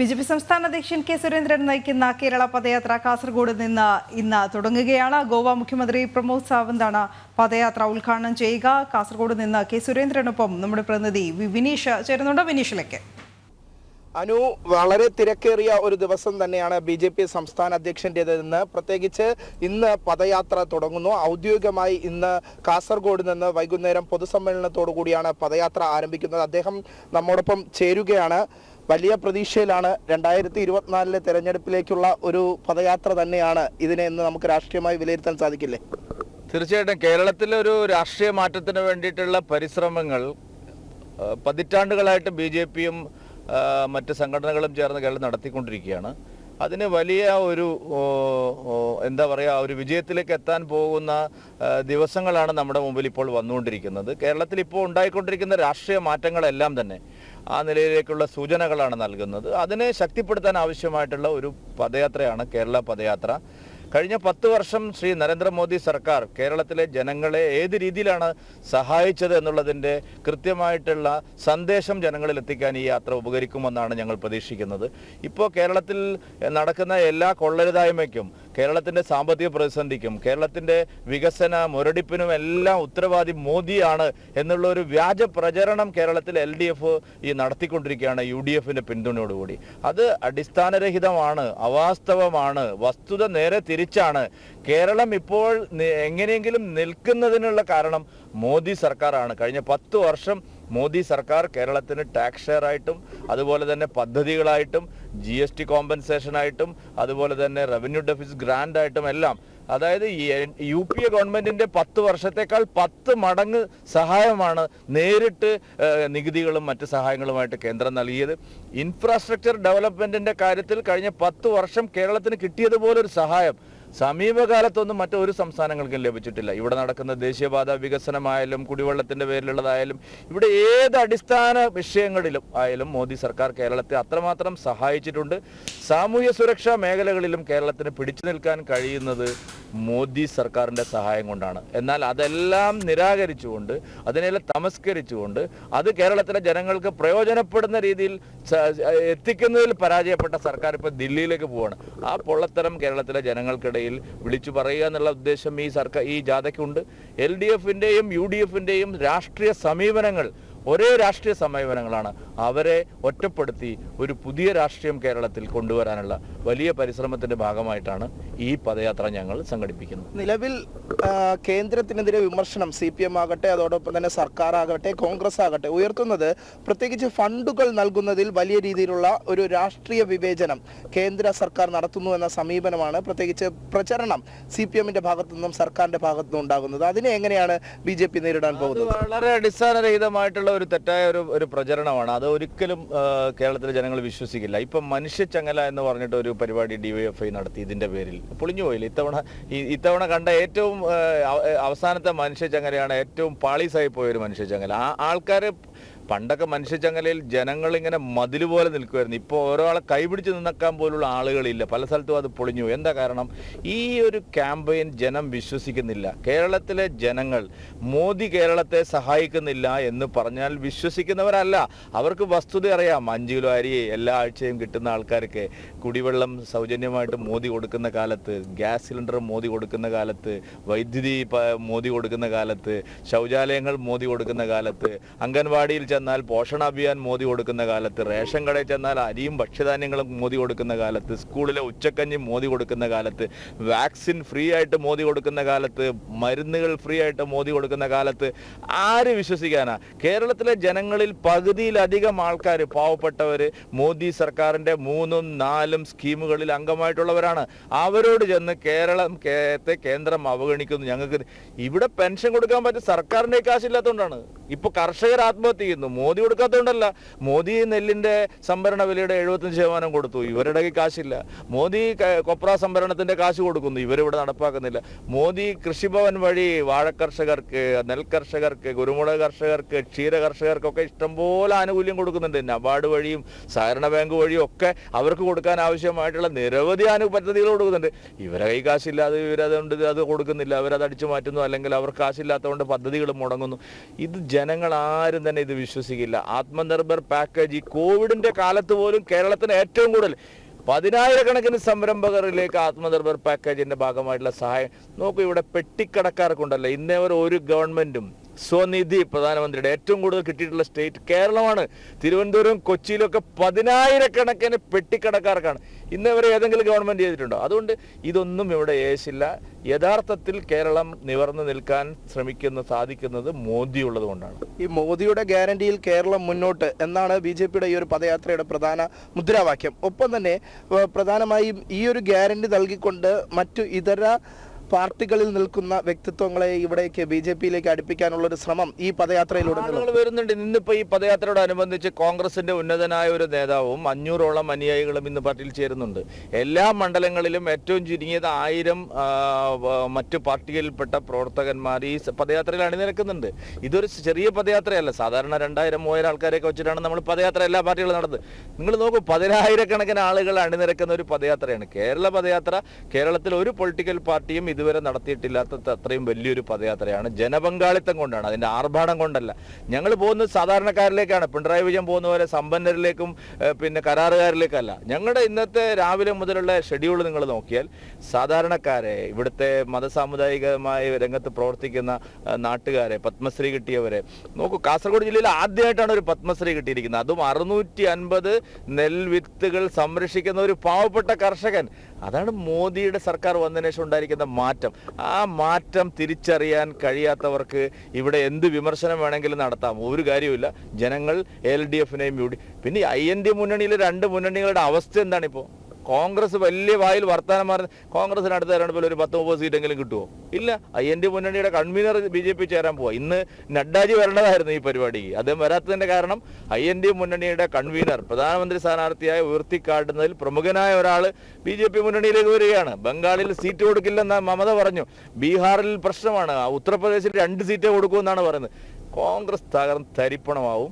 BJP. സംസ്ഥാന അധ്യക്ഷൻ K Surendran നയിക്കുന്ന കേരള പദയാത്ര കാസർഗോഡ് നിന്ന് ഇന്ന് തുടങ്ങുകയാണ്. ഗോവ മുഖ്യമന്ത്രി പ്രമോദ് സാവന്താണ് പദയാത്ര ഉദ്ഘാടനം ചെയ്യുക. കാസർഗോഡ് നിന്ന് കെ സുരേന്ദ്രനൊപ്പം നമ്മുടെ പ്രതിനിധി വിനീഷ് ചേരുന്നുണ്ട്. വിനീഷിലേക്ക്. അനു, വളരെ തിരക്കേറിയ ഒരു ദിവസം തന്നെയാണ് ബി.ജെ.പി. സംസ്ഥാന അധ്യക്ഷൻ്റേതെന്ന്. പ്രത്യേകിച്ച് ഇന്ന് പദയാത്ര തുടങ്ങുന്നു. ഔദ്യോഗികമായി ഇന്ന് കാസർഗോഡ് നിന്ന് വൈകുന്നേരം പൊതുസമ്മേളനത്തോടു കൂടിയാണ് പദയാത്ര ആരംഭിക്കുന്നത്. അദ്ദേഹം നമ്മോടൊപ്പം ചേരുകയാണ്. വലിയ പ്രതീക്ഷയിലാണ് 2024 തെരഞ്ഞെടുപ്പിലേക്കുള്ള ഒരു പദയാത്ര തന്നെയാണ് ഇതിനെ എന്ന് നമുക്ക് രാഷ്ട്രീയമായി വിലയിരുത്താൻ സാധിക്കില്ലേ? തീർച്ചയായിട്ടും കേരളത്തിലെ ഒരു രാഷ്ട്രീയ മാറ്റത്തിന് വേണ്ടിയിട്ടുള്ള പരിശ്രമങ്ങൾ പതിറ്റാണ്ടുകളായിട്ട് ബി.ജെ.പിയും മറ്റ് സംഘടനകളും ചേർന്ന് കേരളം നടത്തിക്കൊണ്ടിരിക്കുകയാണ്. അതിന് വലിയ ഒരു എന്താ പറയുക, ഒരു വിജയത്തിലേക്ക് എത്താൻ പോകുന്ന ദിവസങ്ങളാണ് നമ്മുടെ മുമ്പിൽ ഇപ്പോൾ വന്നുകൊണ്ടിരിക്കുന്നത്. കേരളത്തിൽ ഇപ്പോൾ ഉണ്ടായിക്കൊണ്ടിരിക്കുന്ന രാഷ്ട്രീയ മാറ്റങ്ങളെല്ലാം തന്നെ ആ നിലയിലേക്കുള്ള സൂചനകളാണ് നൽകുന്നത്. അതിനെ ശക്തിപ്പെടുത്താൻ ആവശ്യമായിട്ടുള്ള ഒരു പദയാത്രയാണ് കേരള പദയാത്ര. കഴിഞ്ഞ 10 വർഷം ശ്രീ നരേന്ദ്രമോദി സർക്കാർ കേരളത്തിലെ ജനങ്ങളെ ഏത് രീതിയിലാണ് സഹായിച്ചത് എന്നുള്ളതിൻ്റെ കൃത്യമായിട്ടുള്ള സന്ദേശം ജനങ്ങളിൽ എത്തിക്കാൻ ഈ യാത്ര ഉപകരിക്കുമെന്നാണ് ഞങ്ങൾ പ്രതീക്ഷിക്കുന്നത്. ഇപ്പോൾ കേരളത്തിൽ നടക്കുന്ന എല്ലാ കൊള്ളരുതായ്മയ്ക്കും, കേരളത്തിൻ്റെ സാമ്പത്തിക പ്രതിസന്ധിക്കും, കേരളത്തിൻ്റെ വികസന മുരടിപ്പിനും എല്ലാം ഉത്തരവാദി മോദിയാണ് എന്നുള്ള ഒരു വ്യാജ പ്രചരണം കേരളത്തിൽ LDF ഈ നടത്തിക്കൊണ്ടിരിക്കുകയാണ് UDFിൻ്റെ പിന്തുണയോടുകൂടി. അത് അടിസ്ഥാനരഹിതമാണ്, അവാസ്തവമാണ്. വസ്തുത നേരെ തിരിച്ചാണ്. കേരളം ഇപ്പോൾ എങ്ങനെയെങ്കിലും നിൽക്കുന്നതിനുള്ള കാരണം മോദി സർക്കാരാണ്. കഴിഞ്ഞ 10 വർഷം മോദി സർക്കാർ കേരളത്തിന് ടാക്സ് ഷെയർ ആയിട്ടും അതുപോലെ തന്നെ പദ്ധതികളായിട്ടും GST കോമ്പൻസേഷനായിട്ടും അതുപോലെ തന്നെ റവന്യൂ ഡെഫിസിറ്റ് ഗ്രാൻഡ് ആയിട്ടും എല്ലാം, അതായത് UPA ഗവൺമെൻറ്റിൻ്റെ 10 വർഷത്തേക്കാൾ 10 മടങ്ങ് സഹായമാണ് നേരിട്ട് നികുതികളും മറ്റ് സഹായങ്ങളുമായിട്ട് കേന്ദ്രം നൽകിയത്. ഇൻഫ്രാസ്ട്രക്ചർ ഡെവലപ്മെൻറ്റിൻ്റെ കാര്യത്തിൽ കഴിഞ്ഞ 10 വർഷം കേരളത്തിന് കിട്ടിയതുപോലൊരു സഹായം സമീപകാലത്തൊന്നും മറ്റൊരു സംസ്ഥാനങ്ങൾക്കും ലഭിച്ചിട്ടില്ല. ഇവിടെ നടക്കുന്ന ദേശീയപാത വികസനമായാലും കുടിവെള്ളത്തിൻ്റെ പേരിലുള്ളതായാലും ഇവിടെ ഏത് അടിസ്ഥാന വിഷയങ്ങളിലും ആയാലും മോദി സർക്കാർ കേരളത്തെ അത്രമാത്രം സഹായിച്ചിട്ടുണ്ട്. സാമൂഹ്യ സുരക്ഷാ മേഖലകളിലും കേരളത്തിന് പിടിച്ചു നിൽക്കാൻ കഴിയുന്നത് മോദി സർക്കാരിൻ്റെ സഹായം കൊണ്ടാണ്. എന്നാൽ അതെല്ലാം നിരാകരിച്ചുകൊണ്ട്, അതിനെല്ലാം തമസ്കരിച്ചുകൊണ്ട്, അത് കേരളത്തിലെ ജനങ്ങൾക്ക് പ്രയോജനപ്പെടുന്ന രീതിയിൽ എത്തിക്കുന്നതിൽ പരാജയപ്പെട്ട സർക്കാർ ഇപ്പോൾ ദില്ലിയിലേക്ക് പോവുകയാണ്. ആ പൊള്ളത്തരം കേരളത്തിലെ ജനങ്ങൾക്കിടയിൽ വിളിച്ചു പറയുക എന്നുള്ള ഉദ്ദേശം ഈ ജാഥയ്ക്കുണ്ട്. LDFിൻ്റെയും UDFിൻ്റെയും രാഷ്ട്രീയ സമീപനങ്ങൾ ഒരേ രാഷ്ട്രീയ സമീപനങ്ങളാണ്. അവരെ ഒറ്റപ്പെടുത്തി ഒരു പുതിയ രാഷ്ട്രീയം കേരളത്തിൽ കൊണ്ടുവരാനുള്ള വലിയ പരിശ്രമത്തിൻ്റെ ഭാഗമായിട്ടാണ് ഈ പദയാത്ര ഞങ്ങൾ സംഘടിപ്പിക്കുന്നത്. നിലവിൽ കേന്ദ്രത്തിനെതിരെ വിമർശനം CPM ആകട്ടെ, അതോടൊപ്പം തന്നെ സർക്കാർ ആകട്ടെ, കോൺഗ്രസ് ആകട്ടെ ഉയർത്തുന്നത് പ്രത്യേകിച്ച് ഫണ്ടുകൾ നൽകുന്നതിൽ വലിയ രീതിയിലുള്ള ഒരു രാഷ്ട്രീയ വിവേചനം കേന്ദ്ര സർക്കാർ നടത്തുന്നു എന്ന സമീപനമാണ്, പ്രത്യേകിച്ച് പ്രചരണം CPMന്റെ ഭാഗത്തു നിന്നും സർക്കാരിന്റെ ഭാഗത്തു നിന്നും ഉണ്ടാകുന്നത്. അതിനെ എങ്ങനെയാണ് BJP നേരിടാൻ പോകുന്നത്? വളരെ അടിസ്ഥാനരഹിതമായിട്ടുള്ള ഒരു തെറ്റായ ഒരു പ്രചരണമാണ്. അത് ഒരിക്കലും കേരളത്തിലെ ജനങ്ങൾ വിശ്വസിക്കില്ല. ഇപ്പം മനുഷ്യച്ചങ്ങല എന്ന് പറഞ്ഞിട്ട് ഒരു പരിപാടി DYFI നടത്തി. ഇതിൻ്റെ പേരിൽ പൊളിഞ്ഞു പോയില്ല. ഇത്തവണ കണ്ട ഏറ്റവും അവസാനത്തെ മനുഷ്യച്ചങ്ങലയാണ് ഏറ്റവും പാളീസായി പോയൊരു മനുഷ്യച്ചങ്ങല. ആൾക്കാർ പണ്ടൊക്കെ മനുഷ്യച്ചങ്ങലയിൽ ജനങ്ങളിങ്ങനെ മതിൽ പോലെ നിൽക്കുമായിരുന്നു. ഇപ്പോൾ ഒരാളെ കൈപിടിച്ച് നിന്നക്കാൻ പോലുള്ള ആളുകളില്ല. പല സ്ഥലത്തും അത് പൊളിഞ്ഞു. എന്താ കാരണം? ഈ ഒരു ക്യാമ്പയിൻ ജനം വിശ്വസിക്കുന്നില്ല. കേരളത്തിലെ ജനങ്ങൾ മോദി കേരളത്തെ സഹായിക്കുന്നില്ല എന്ന് പറഞ്ഞാൽ വിശ്വസിക്കുന്നവരല്ല. അവർക്ക് വസ്തുത അറിയാം. 5 കിലോ അരി എല്ലാ ആഴ്ചയും കിട്ടുന്ന ആൾക്കാർക്ക്, കുടിവെള്ളം സൗജന്യമായിട്ട് മോദി കൊടുക്കുന്ന കാലത്ത്, ഗ്യാസ് സിലിണ്ടർ മോദി കൊടുക്കുന്ന കാലത്ത്, വൈദ്യുതി മോദി കൊടുക്കുന്ന കാലത്ത്, ശൗചാലയങ്ങൾ മോദി കൊടുക്കുന്ന കാലത്ത്, അംഗൻവാടിയിൽ ചെന്നാൽ പോഷണ അഭിയാൻ മോദി കൊടുക്കുന്ന കാലത്ത്, റേഷൻ കടയിൽ ചെന്നാൽ അരിയും ഭക്ഷ്യധാന്യങ്ങളും മോദി കൊടുക്കുന്ന കാലത്ത്, സ്കൂളിലെ ഉച്ചക്കഞ്ഞി മോദി കൊടുക്കുന്ന കാലത്ത്, വാക്സിൻ ഫ്രീ ആയിട്ട് മോദി കൊടുക്കുന്ന കാലത്ത്, മരുന്നുകൾ ഫ്രീ ആയിട്ട് മോദി കൊടുക്കുന്ന കാലത്ത് ആര് വിശ്വസിക്കാനാ? കേരളത്തിലെ ജനങ്ങളിൽ പകുതിയിലധികം ആൾക്കാർ, പാവപ്പെട്ടവർ, മോദി സർക്കാരിൻ്റെ 3ഉം 4ഉം സ്കീമുകളിൽ അംഗമായിട്ടുള്ളവരാണ്. അവരോട് ചെന്ന് കേന്ദ്രം അവഗണിക്കുന്നു. ഞങ്ങൾക്ക് ഇവിടെ പെൻഷൻ കൊടുക്കാൻ പറ്റും, സർക്കാരിൻ്റെ കാശില്ലാത്തതുകൊണ്ടാണ്. ഇപ്പോൾ കർഷകർ ആത്മഹത്യ ചെയ്യുന്നു. മോദി കൊടുക്കാത്തതുകൊണ്ടല്ല. മോദി നെല്ലിൻ്റെ സംഭരണ വിലയുടെ 75% കൊടുത്തു, ഇവരുടെ കാശില്ല. മോദി കൊപ്ര സംഭരണത്തിൻ്റെ കാശ് കൊടുക്കുന്നു, ഇവരിവിടെ നടപ്പാക്കുന്നില്ല. മോദി കൃഷിഭവൻ വഴി വാഴക്കർഷകർക്ക്, നെൽകർഷകർക്ക്, കുരുമുളക് കർഷകർക്ക്, ക്ഷീര കർഷകർക്കൊക്കെ ഇഷ്ടംപോലെ ആനുകൂല്യം കൊടുക്കുന്നുണ്ട്. നബാർഡ് വഴിയും സഹകരണ ബാങ്ക് വഴിയും ഒക്കെ അവർക്ക് കൊടുക്കാൻ ആവശ്യമായിട്ടുള്ള നിരവധി പദ്ധതികൾ കൊടുക്കുന്നുണ്ട്. ഇവരെ കൈ കാശില്ലാതെ ഇവരതുകൊണ്ട് അത് കൊടുക്കുന്നില്ല. അവരത് അടിച്ചു മാറ്റുന്നു, അല്ലെങ്കിൽ അവർക്ക് കാശില്ലാത്തതുകൊണ്ട് പദ്ധതികൾ മുടങ്ങുന്നു. ഇത് ജനങ്ങൾ ആരും തന്നെ ഇത് വിശ്വസിക്കില്ല. ആത്മനിർഭർ പാക്കേജ് ഈ കോവിഡിന്റെ കാലത്ത് പോലും കേരളത്തിന് ഏറ്റവും കൂടുതൽ 10,000-കണക്കിന് സംരംഭകരിലേക്ക് ആത്മനിർഭർ പാക്കേജിന്റെ ഭാഗമായിട്ടുള്ള സഹായം നോക്കൂ. ഇവിടെ പെട്ടിക്കടക്കാർക്കുണ്ടല്ലോ ഇന്നേവരെ ഒരു ഗവൺമെന്റും സ്വനിധി പ്രധാനമന്ത്രിയുടെ ഏറ്റവും കൂടുതൽ കിട്ടിയിട്ടുള്ള സ്റ്റേറ്റ് കേരളമാണ്. തിരുവനന്തപുരം കൊച്ചിയിലൊക്കെ 10,000-കണക്കിന് പെട്ടിക്കടക്കാർക്കാണ്. ഇന്നേവരെ ഏതെങ്കിലും ഗവൺമെന്റ് ചെയ്തിട്ടുണ്ടോ? അതുകൊണ്ട് ഇതൊന്നും ഇവിടെ യേശില്ല. യഥാർത്ഥത്തിൽ കേരളം നിവർന്നു നിൽക്കാൻ സാധിക്കുന്നത് മോദി ഉള്ളത് കൊണ്ടാണ്. ഈ മോദിയുടെ ഗ്യാരണ്ടിയിൽ കേരളം മുന്നോട്ട് എന്നാണ് BJPയുടെ ഈ ഒരു പദയാത്രയുടെ പ്രധാന മുദ്രാവാക്യം. ഒപ്പം തന്നെ പ്രധാനമായും ഈ ഒരു ഗ്യാരണ്ടി നൽകിക്കൊണ്ട് മറ്റു ഇതര പാർട്ടികളിൽ നിൽക്കുന്ന വ്യക്തിത്വങ്ങളെ ഇവിടേക്ക് BJPയിലേക്ക് അടുപ്പിക്കാനുള്ള ഒരു ശ്രമം ഈ പദയാത്രയിലൂടെ വരുന്നുണ്ട്. ഇന്നിപ്പോ ഈ പദയാത്രയോടനുബന്ധിച്ച് കോൺഗ്രസിന്റെ ഉന്നതനായ ഒരു നേതാവും 500ഓളം അനുയായികളും ഇന്ന് പാർട്ടിയിൽ ചേരുന്നുണ്ട്. എല്ലാ മണ്ഡലങ്ങളിലും ഏറ്റവും ചുരുങ്ങിയത് 1000 മറ്റു പാർട്ടികളിൽപ്പെട്ട പ്രവർത്തകന്മാർ ഈ പദയാത്രയിൽ അണിനിരക്കുന്നുണ്ട്. ഇതൊരു ചെറിയ പദയാത്രയല്ല. സാധാരണ 2000-3000 ആൾക്കാരെയൊക്കെ വെച്ചിട്ടാണ് നമ്മൾ പദയാത്ര എല്ലാ പാർട്ടികളും നടന്നത്. നിങ്ങൾ നോക്കൂ, 10,000-കണക്കിന് ആളുകൾ അണിനിരക്കുന്ന ഒരു പദയാത്രയാണ് കേരള പദയാത്ര. കേരളത്തിൽ ഒരു പൊളിറ്റിക്കൽ പാർട്ടിയും ഇതുവരെ നടത്തിയിട്ടില്ലാത്ത അത്രയും വലിയൊരു പദയാത്രയാണ്. ജനപങ്കാളിത്തം കൊണ്ടാണ്, അതിന്റെ ആർഭാടം കൊണ്ടല്ല. ഞങ്ങൾ പോകുന്നത് സാധാരണക്കാരിലേക്കാണ്. പിണറായി വിജയൻ പോകുന്ന പോലെ സമ്പന്നരിലേക്കും പിന്നെ കരാറുകാരിലേക്കല്ല. ഞങ്ങളുടെ ഇന്നത്തെ രാവിലെ മുതലുള്ള ഷെഡ്യൂൾ നിങ്ങൾ നോക്കിയാൽ സാധാരണക്കാരെ, ഇവിടുത്തെ മതസാമുദായികമായ രംഗത്ത് പ്രവർത്തിക്കുന്ന നാട്ടുകാരെ, പത്മശ്രീ കിട്ടിയവരെ നോക്കൂ. കാസർഗോഡ് ജില്ലയിൽ ആദ്യമായിട്ടാണ് ഒരു പത്മശ്രീ കിട്ടിയിരിക്കുന്നത്. അതും 650 നെൽവിത്തുകൾ സംരക്ഷിക്കുന്ന ഒരു പാവപ്പെട്ട കർഷകൻ. അതാണ് മോദിയുടെ സർക്കാർ വന്നതിന് ശേഷം ഉണ്ടായിരിക്കുന്ന മാറ്റം. ആ മാറ്റം തിരിച്ചറിയാൻ കഴിയാത്തവർക്ക് ഇവിടെ എന്ത് വിമർശനം വേണമെങ്കിലും നടത്താം, ഒരു കാര്യമില്ല. ജനങ്ങൾ LDFനെയും പിന്നെ IND മുന്നണിയിലെ 2 മുന്നണികളുടെ അവസ്ഥ എന്താണിപ്പോൾ? കോൺഗ്രസ് വലിയ വായിൽ വർത്താനം മാറുന്നത്. കോൺഗ്രസിന് അടുത്ത തെരഞ്ഞെടുപ്പിൽ ഒരു 10-30 സീറ്റെങ്കിലും കിട്ടുമോ? ഇല്ല. IND മുന്നണിയുടെ കൺവീനർ BJP ചേരാൻ പോവാ. ഇന്ന് നഡ്ഡാജി വരേണ്ടതായിരുന്നു ഈ പരിപാടിക്ക്. അദ്ദേഹം വരാത്തതിന്റെ കാരണം IND മുന്നണിയുടെ കൺവീനർ പ്രധാനമന്ത്രി സ്ഥാനാർത്ഥിയായി ഉയർത്തിക്കാട്ടുന്നതിൽ പ്രമുഖനായ ഒരാൾ BJP മുന്നണിയിലേക്ക് വരികയാണ്. ബംഗാളിൽ സീറ്റ് കൊടുക്കില്ലെന്ന് മമത പറഞ്ഞു. ബീഹാറിൽ പ്രശ്നമാണ്. ഉത്തർപ്രദേശിൽ 2 സീറ്റേ കൊടുക്കുമെന്നാണ് പറയുന്നത്. കോൺഗ്രസ് തരിപ്പണമാവും.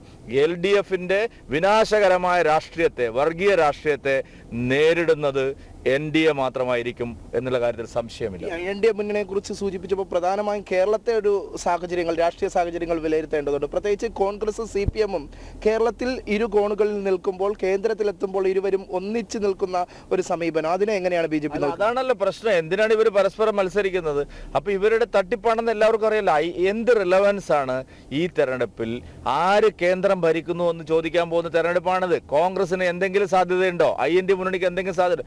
LDFന്റെ വിനാശകരമായ രാഷ്ട്രീയത്തെ, വർഗീയ രാഷ്ട്രീയത്തെ നേരിടുന്നത് NDA മാത്രമായിരിക്കും എന്നുള്ള കാര്യത്തിൽ സംശയമില്ല. NDA മുന്നണിയെ കുറിച്ച് സൂചിപ്പിച്ചപ്പോൾ പ്രധാനമായും കേരളത്തെ ഒരു സാഹചര്യങ്ങൾ, രാഷ്ട്രീയ സാഹചര്യങ്ങൾ വിലയിരുത്തേണ്ടതുണ്ട്. പ്രത്യേകിച്ച് കോൺഗ്രസ് CPM-ഉം കേരളത്തിൽ ഇരു കോണുകളിൽ നിൽക്കുമ്പോൾ കേന്ദ്രത്തിലെത്തുമ്പോൾ ഇരുവരും ഒന്നിച്ചു നിൽക്കുന്ന ഒരു സമീപനം, അതിനെ എങ്ങനെയാണ് BJP? അതാണല്ലോ പ്രശ്നം. എന്തിനാണ് ഇവർ പരസ്പരം മത്സരിക്കുന്നത്? അപ്പൊ ഇവരുടെ തട്ടിപ്പാണെന്ന് എല്ലാവർക്കും അറിയില്ല. എന്ത് റിലവൻസ് ആണ് ഈ തെരഞ്ഞെടുപ്പിൽ? ആര് കേന്ദ്രം ഭരിക്കുന്നു എന്ന് ചോദിക്കാൻ പോകുന്ന തെരഞ്ഞെടുപ്പാണിത്. കോൺഗ്രസിന് എന്തെങ്കിലും സാധ്യതയുണ്ടോ? IND മുന്നണിക്ക് എന്തെങ്കിലും സാധ്യത?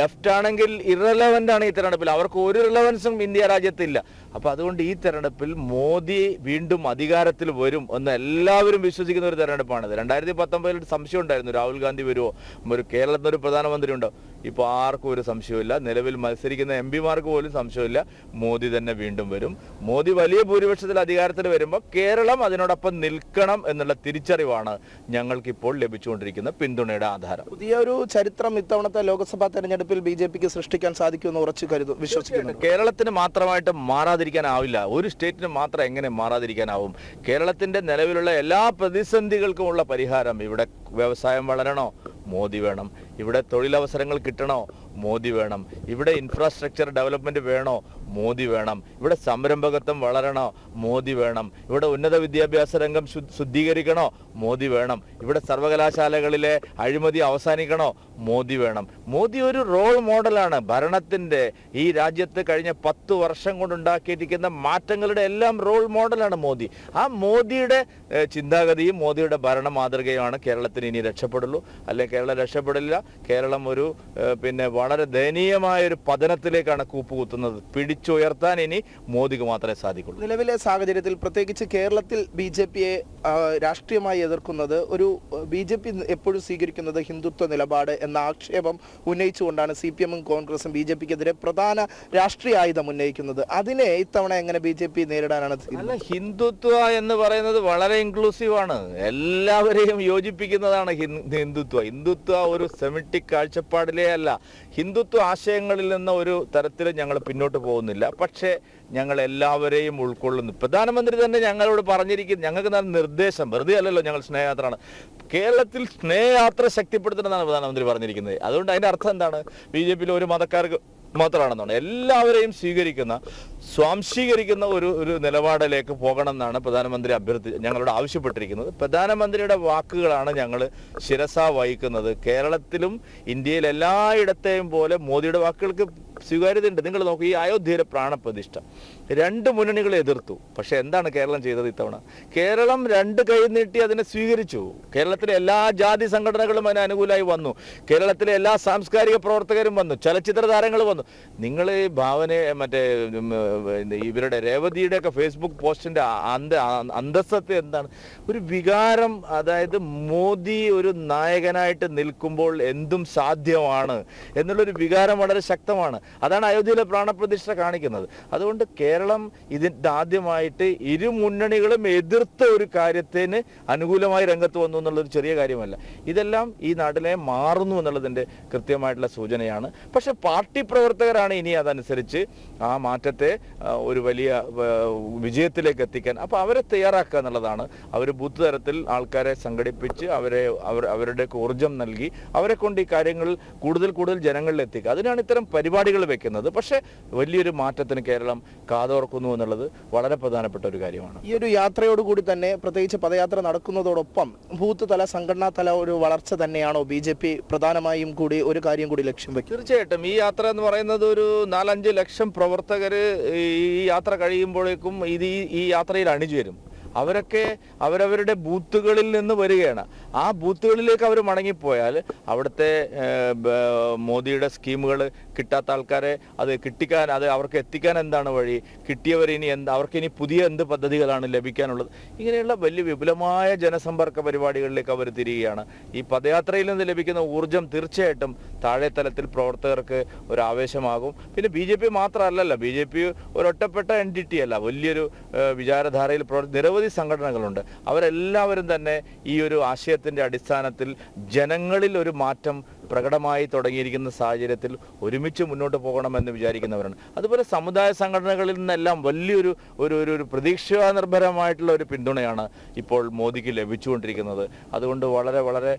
ലെഫ്റ്റ് ആണെങ്കിൽ ഇറലവന്റ് ആണ് ഈ തെരഞ്ഞെടുപ്പിൽ. അവർക്ക് ഒരു റിലവൻസും ഇന്ത്യ രാജ്യത്തില്ല. അപ്പൊ അതുകൊണ്ട് ഈ തെരഞ്ഞെടുപ്പിൽ മോദി വീണ്ടും അധികാരത്തിൽ വരും എന്ന് എല്ലാവരും വിശ്വസിക്കുന്ന ഒരു തെരഞ്ഞെടുപ്പാണിത്. 2019 സംശയം ഉണ്ടായിരുന്നു, രാഹുൽ ഗാന്ധി വരുമോ, ഒരു കേരളത്തിൽ ഒരു പ്രധാനമന്ത്രി ഉണ്ടോ? ഇപ്പോൾ ആർക്കും ഒരു സംശയമില്ല. നിലവിൽ മത്സരിക്കുന്ന MP-മാർക്ക് പോലും സംശയമില്ല. മോദി തന്നെ വീണ്ടും വരും. മോദി വലിയ ഭൂരിപക്ഷത്തിൽ അധികാരത്തിൽ വരുമ്പോൾ കേരളം അതിനോടൊപ്പം നിൽക്കണം എന്നുള്ള തിരിച്ചറിവാണ് ഞങ്ങൾക്കിപ്പോൾ ലഭിച്ചുകൊണ്ടിരിക്കുന്ന പിന്തുണയുടെ ആധാരം. പുതിയൊരു ചരിത്രം ഇത്തവണത്തെ ലോക്സഭാ തെരഞ്ഞെടുപ്പിൽ BJPക്ക് സൃഷ്ടിക്കാൻ സാധിക്കുമെന്ന് ഉറച്ചു വിശ്വസിക്കുന്നു. കേരളത്തിന് മാത്രമായിട്ട് മാറാതിരിക്കാനാവില്ല. ഒരു സ്റ്റേറ്റിന് മാത്രം എങ്ങനെ മാറാതിരിക്കാനാവും? കേരളത്തിന്റെ നിലവിലുള്ള എല്ലാ പ്രതിസന്ധികൾക്കുമുള്ള പരിഹാരം, ഇവിടെ വ്യവസായം വളരണോ, മോദി വേണം. ഇവിടെ തൊഴിലവസരങ്ങൾ കിട്ടണോ, മോദി വേണം. ഇവിടെ ഇൻഫ്രാസ്ട്രക്ചർ ഡെവലപ്മെന്റ് വേണോ, മോദി വേണം. ഇവിടെ സംരംഭകത്വം വളരണോ, മോദി വേണം. ഇവിടെ ഉന്നത വിദ്യാഭ്യാസ രംഗം ശുദ്ധീകരിക്കണോ, മോദി വേണം. ഇവിടെ സർവകലാശാലകളിലെ അഴിമതി അവസാനിക്കണോ, മോദി വേണം. മോദി ഒരു റോൾ മോഡലാണ്. ഭരണത്തിന്റെ ഈ രാജ്യത്ത് കഴിഞ്ഞ 10 വർഷം കൊണ്ടുണ്ടാക്കിയിരിക്കുന്ന മാറ്റങ്ങളുടെ എല്ലാം റോൾ മോഡലാണ് മോദി. ആ മോദിയുടെ ചിന്താഗതിയും മോദിയുടെ ഭരണ മാതൃകയുമാണ് കേരളത്തിന് ഇനി രക്ഷപ്പെടുള്ളൂ. അല്ലെങ്കിൽ കേരളം രക്ഷപ്പെടില്ല. കേരളം ഒരു പിന്നെ വളരെ ദയനീയമായ ഒരു പതനത്തിലേക്കാണ് കൂപ്പുകുത്തുന്നത്. പിടിച്ചുയർത്താൻ ഇനി മോദിക്ക് മാത്രമേ സാധിക്കുള്ളൂ. നിലവിലെ സാഹചര്യത്തിൽ പ്രത്യേകിച്ച് കേരളത്തിൽ BJPയെ രാഷ്ട്രീയമായി എതിർക്കുന്നത് BJP എപ്പോഴും സ്വീകരിക്കുന്നത് ഹിന്ദുത്വ നിലപാട് എന്ന ആക്ഷേപം ഉന്നയിച്ചുകൊണ്ടാണ് CPM-ഉം കോൺഗ്രസും BJPക്കെതിരെ പ്രധാന രാഷ്ട്രീയ ആയുധം ഉന്നയിക്കുന്നത്. അതിനെ ഇത്തവണ എങ്ങനെ BJP നേരിടാനാണ്? ഹിന്ദുത്വ എന്ന് പറയുന്നത് വളരെ ഇൻക്ലൂസീവ് ആണ്. എല്ലാവരെയും യോജിപ്പിക്കുന്നതാണ് ഹിന്ദുത്വ ഒരു സെമിറ്റിക് കാഴ്ചപ്പാടിലേ അല്ല. ഹിന്ദുത്വ ആശയങ്ങളിൽ നിന്ന് ഒരു തരത്തിൽ ഞങ്ങൾ പിന്നോട്ട് പോകുന്നില്ല. പക്ഷേ ഞങ്ങൾ എല്ലാവരെയും ഉൾക്കൊള്ളുന്നു. പ്രധാനമന്ത്രി തന്നെ ഞങ്ങളോട് പറഞ്ഞിരിക്കുന്നു, ഞങ്ങൾക്ക് നല്ല നിർദ്ദേശം, വെറുതെ അല്ലല്ലോ ഞങ്ങൾ സ്നേഹയാത്രയാണ്, കേരളത്തിൽ സ്നേഹയാത്ര ശക്തിപ്പെടുത്തണമെന്നാണ് പ്രധാനമന്ത്രി പറഞ്ഞിരിക്കുന്നത്. അതുകൊണ്ട് അതിൻ്റെ അർത്ഥം എന്താണ്? BJPയിൽ ഒരു മാത്രമാണെന്നാണ്. എല്ലാവരെയും സ്വാംശീകരിക്കുന്ന ഒരു നിലപാടിലേക്ക് പോകണം എന്നാണ് പ്രധാനമന്ത്രി ഞങ്ങളോട് ആവശ്യപ്പെട്ടിരിക്കുന്നത്. പ്രധാനമന്ത്രിയുടെ വാക്കുകളാണ് ഞങ്ങൾ ശിരസാ വഹിക്കുന്നത്. കേരളത്തിലും ഇന്ത്യയിൽ എല്ലായിടത്തെയും പോലെ മോദിയുടെ വാക്കുകൾക്ക് സ്വീകാര്യതയുണ്ട്. നിങ്ങൾ നോക്കൂ, ഈ അയോധ്യയിലെ പ്രാണപ്രതിഷ്ഠ 2 മുന്നണികൾ എതിർത്തു. പക്ഷെ എന്താണ് കേരളം ചെയ്തത് ഇത്തവണ? കേരളം 2 കൈ നീട്ടി അതിനെ സ്വീകരിച്ചു. കേരളത്തിലെ എല്ലാ ജാതി സംഘടനകളും അതിന് അനുകൂലമായി വന്നു. കേരളത്തിലെ എല്ലാ സാംസ്കാരിക പ്രവർത്തകരും വന്നു, ചലച്ചിത്ര താരങ്ങൾ വന്നു. നിങ്ങൾ ഇവരുടെ രേവതിയുടെയൊക്കെ ഫേസ്ബുക്ക് പോസ്റ്റിന്റെ അന്തസ്സത്തെ എന്താണ്? ഒരു വികാരം, അതായത് മോദി ഒരു നായകനായിട്ട് നിൽക്കുമ്പോൾ എന്തും സാധ്യമാണ് എന്നുള്ളൊരു വികാരം വളരെ ശക്തമാണ്. അതാണ് അയോധ്യയിലെ പ്രാണപ്രതിഷ്ഠ കാണിക്കുന്നത്. അതുകൊണ്ട് കേരളം ഇതിൻ്റെ ആദ്യമായിട്ട് 2 മുന്നണികളും എതിർത്ത ഒരു കാര്യത്തിന് അനുകൂലമായി രംഗത്ത് വന്നു എന്നുള്ളൊരു ചെറിയ കാര്യമല്ല. ഇതെല്ലാം ഈ നാട്ടിലെ മാറുന്നു എന്നുള്ളതിൻ്റെ കൃത്യമായിട്ടുള്ള സൂചനയാണ്. പക്ഷെ പാർട്ടി പ്രവർത്തകരാണ് ഇനി അതനുസരിച്ച് ആ മാറ്റത്തെ ഒരു വലിയ വിജയത്തിലേക്ക് എത്തിക്കാൻ. അപ്പോൾ അവരെ തയ്യാറാക്കുക എന്നുള്ളതാണ്. അവർ ബൂത്ത് തലത്തിൽ ആൾക്കാരെ സംഘടിപ്പിച്ച് അവരുടെ ഊർജം നൽകി അവരെ കൊണ്ട് ഈ കാര്യങ്ങൾ കൂടുതൽ ജനങ്ങളിൽ എത്തിക്കുക. അതിനാണ് ഇത്തരം പരിപാടികൾ വെക്കുന്നത്. പക്ഷേ വലിയൊരു മാറ്റത്തിന് കേരളം കാതോർക്കുന്നു എന്നുള്ളത് വളരെ പ്രധാനപ്പെട്ട ഒരു കാര്യമാണ്. ഈ ഒരു യാത്രയോടുകൂടി തന്നെ, പ്രത്യേകിച്ച് പദയാത്ര നടക്കുന്നതോടൊപ്പം ബൂത്ത് തല, സംഘടനാ തല ഒരു വളർച്ച തന്നെയാണോ BJP പ്രധാനമായും കൂടി ഒരു കാര്യം കൂടി ലക്ഷ്യം വെക്കും? തീർച്ചയായിട്ടും ഈ യാത്ര എന്ന് പറയുന്നത് ഒരു 4-5 ലക്ഷം പ്രവർത്തകർ ഈ യാത്ര കഴിയുമ്പോഴേക്കും ഈ യാത്രയിൽ അണിചേരും. അവരൊക്കെ അവരവരുടെ ബൂത്തുകളിൽ നിന്ന് വരികയാണ്. ആ ബൂത്തുകളിലേക്ക് അവർ മടങ്ങിപ്പോയാൽ അവിടുത്തെ മോദിയുടെ സ്കീമുകൾ കിട്ടാത്ത ആൾക്കാരെ അത് അവർക്ക് എത്തിക്കാൻ എന്താണ് വഴി, കിട്ടിയവരിനി അവർക്കിനി പുതിയ എന്ത് പദ്ധതികളാണ് ലഭിക്കാനുള്ളത്, ഇങ്ങനെയുള്ള വലിയ വിപുലമായ ജനസമ്പർക്ക പരിപാടികളിലേക്ക് അവർ തിരികുകയാണ്. ഈ പദയാത്രയിൽ നിന്ന് ലഭിക്കുന്ന ഊർജം തീർച്ചയായിട്ടും താഴെ തലത്തിൽ പ്രവർത്തകർക്ക് ഒരു ആവേശമാകും. പിന്നെ BJP മാത്രമല്ലല്ലോ, BJP ഒരൊറ്റപ്പെട്ട എൻറ്റിറ്റി അല്ല, വലിയൊരു വിചാരധാരയിൽ നിരവധി സംഘടനകളുണ്ട്. അവരെല്ലാവരും തന്നെ ഈ ഒരു ആശയത്തിൻ്റെ അടിസ്ഥാനത്തിൽ ജനങ്ങളിൽ ഒരു മാറ്റം പ്രകടമായി തുടങ്ങിയിരിക്കുന്ന സാഹചര്യത്തിൽ ഒരുമിച്ച് മുന്നോട്ട് പോകണമെന്ന് വിചാരിക്കുന്നവരാണ്. അതുപോലെ സമുദായ സംഘടനകളിൽ നിന്നെല്ലാം വലിയൊരു ഒരു പ്രതീക്ഷാനിർഭരമായിട്ടുള്ള ഒരു പിന്തുണയാണ് ഇപ്പോൾ മോദിക്ക് ലഭിച്ചുകൊണ്ടിരിക്കുന്നത്. അതുകൊണ്ട് വളരെ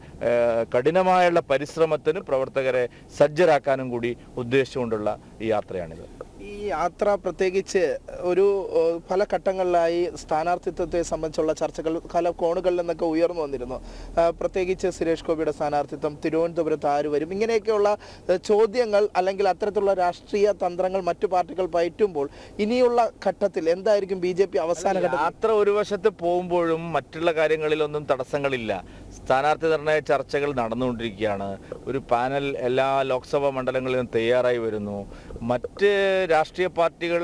കഠിനമായുള്ള പരിശ്രമത്തിന് പ്രവർത്തകരെ സജ്ജരാക്കാനും കൂടി ഉദ്ദേശിച്ചുകൊണ്ടുള്ള ഈ യാത്രയാണിത്. ഈ യാത്ര പ്രത്യേകിച്ച് പല ഘട്ടങ്ങളിലായി സ്ഥാനാർത്ഥിത്വത്തെ സംബന്ധിച്ചുള്ള ചർച്ചകൾ പല കോണുകളിൽ നിന്നൊക്കെ ഉയർന്നു വന്നിരുന്നു. പ്രത്യേകിച്ച് സുരേഷ് ഗോപിയുടെ സ്ഥാനാർത്ഥിത്വം, തിരുവനന്തപുരത്ത് ആര് വരും, ഇങ്ങനെയൊക്കെയുള്ള ചോദ്യങ്ങൾ അല്ലെങ്കിൽ അത്തരത്തിലുള്ള രാഷ്ട്രീയ തന്ത്രങ്ങൾ മറ്റു പാർട്ടികൾ പയറ്റുമ്പോൾ ഇനിയുള്ള ഘട്ടത്തിൽ എന്തായിരിക്കും BJP അവസാന ഘട്ടം? യാത്ര ഒരു വശത്ത് പോകുമ്പോഴും മറ്റുള്ള കാര്യങ്ങളിലൊന്നും തടസ്സങ്ങളില്ല. സ്ഥാനാർത്ഥി നിർണയ ചർച്ചകൾ നടന്നുകൊണ്ടിരിക്കുകയാണ്. ഒരു പാനൽ എല്ലാ ലോക്സഭാ മണ്ഡലങ്ങളിലും തയ്യാറായി വരുന്നു. മറ്റ് രാഷ്ട്രീയ പാർട്ടികൾ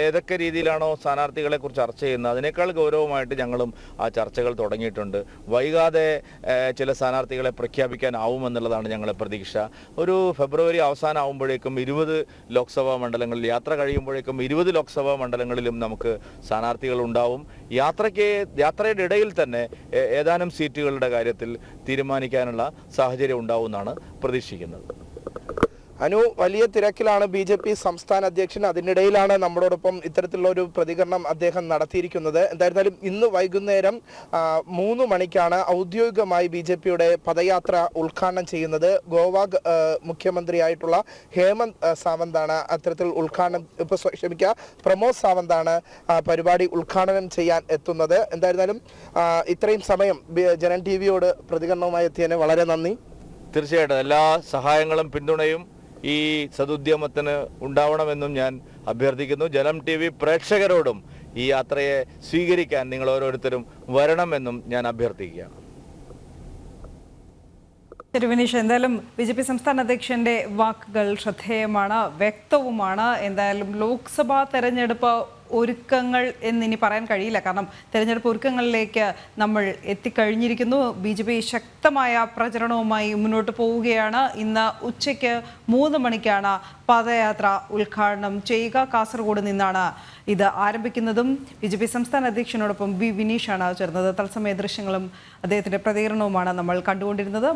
ഏതൊക്കെ രീതിയിലാണോ സ്ഥാനാർത്ഥികളെ കുറിച്ച് ചർച്ച ചെയ്യുന്നത് അതിനേക്കാൾ ഗൗരവമായിട്ട് ഞങ്ങളും ആ ചർച്ചകൾ തുടങ്ങിയിട്ടുണ്ട്. വൈകാതെ ചില സ്ഥാനാർത്ഥികളെ പ്രഖ്യാപിക്കാനാവുമെന്നുള്ളതാണ് ഞങ്ങളുടെ പ്രതീക്ഷ. ഒരു ഫെബ്രുവരി അവസാനമാകുമ്പോഴേക്കും 20 ലോക്സഭാ മണ്ഡലങ്ങളിൽ, യാത്ര കഴിയുമ്പോഴേക്കും 20 ലോക്സഭാ മണ്ഡലങ്ങളിലും നമുക്ക് സ്ഥാനാർത്ഥികൾ ഉണ്ടാവും. യാത്രയുടെ ഇടയിൽ തന്നെ ഏതാനും സീറ്റുകളുടെ കാര്യത്തിൽ തീരുമാനിക്കാനുള്ള സാഹചര്യം ഉണ്ടാവുമെന്നാണ് പ്രതീക്ഷിക്കുന്നത്. അനു, വലിയ തിരക്കിലാണ് BJP സംസ്ഥാന അധ്യക്ഷൻ. അതിനിടയിലാണ് നമ്മളോടൊപ്പം ഇത്തരത്തിലുള്ള ഒരു പ്രതികരണം അദ്ദേഹം നടത്തിയിരിക്കുന്നത്. എന്തായിരുന്നാലും ഇന്ന് വൈകുന്നേരം 3 മണിക്കാണ് ഔദ്യോഗികമായി BJPയുടെ പദയാത്ര ഉദ്ഘാടനം ചെയ്യുന്നത്. ഗോവ മുഖ്യമന്ത്രിയായിട്ടുള്ള ഹേമന്ത് സാവന്താണ് അത്തരത്തിൽ പ്രമോദ് സാവന്താണ് പരിപാടി ഉദ്ഘാടനം ചെയ്യാൻ എത്തുന്നത്. എന്തായിരുന്നാലും ഇത്രയും സമയം ജനം TVയോട് പ്രതികരണവുമായി എത്തിയതിന് വളരെ നന്ദി. തീർച്ചയായിട്ടും എല്ലാ സഹായങ്ങളും പിന്തുണയും ഈ സദുദ്യമത്തിന് ഉണ്ടാവണമെന്നും ഞാൻ അഭ്യർത്ഥിക്കുന്നു. ജനം TV പ്രേക്ഷകരോടും ഈ യാത്രയെ സ്വീകരിക്കാൻ നിങ്ങൾ ഓരോരുത്തരും വരണമെന്നും ഞാൻ അഭ്യർത്ഥിക്കുകയാണ്. ശരി വിനീഷ്, എന്തായാലും BJP സംസ്ഥാന അധ്യക്ഷന്റെ വാക്കുകൾ ശ്രദ്ധേയമാണ്, വ്യക്തവുമാണ്. എന്തായാലും ലോക്സഭാ തെരഞ്ഞെടുപ്പ് ഒരുക്കങ്ങൾ എന്നിനി പറയാൻ കഴിയില്ല, കാരണം തെരഞ്ഞെടുപ്പ് ഒരുക്കങ്ങളിലേക്ക് നമ്മൾ എത്തിക്കഴിഞ്ഞിരിക്കുന്നു. BJP ശക്തമായ പ്രചരണവുമായി മുന്നോട്ട് പോവുകയാണ്. ഇന്ന് ഉച്ചയ്ക്ക് 3 മണിക്കാണ് പദയാത്ര ഉദ്ഘാടനം ചെയ്യുക. കാസർഗോഡ് നിന്നാണ് ഇത് ആരംഭിക്കുന്നതും. BJP സംസ്ഥാന അധ്യക്ഷനോടൊപ്പം വിനീഷാണ് ചേർന്നത്. തത്സമയ ദൃശ്യങ്ങളും അദ്ദേഹത്തിൻ്റെ പ്രതികരണവുമാണ് നമ്മൾ കണ്ടുകൊണ്ടിരുന്നത്.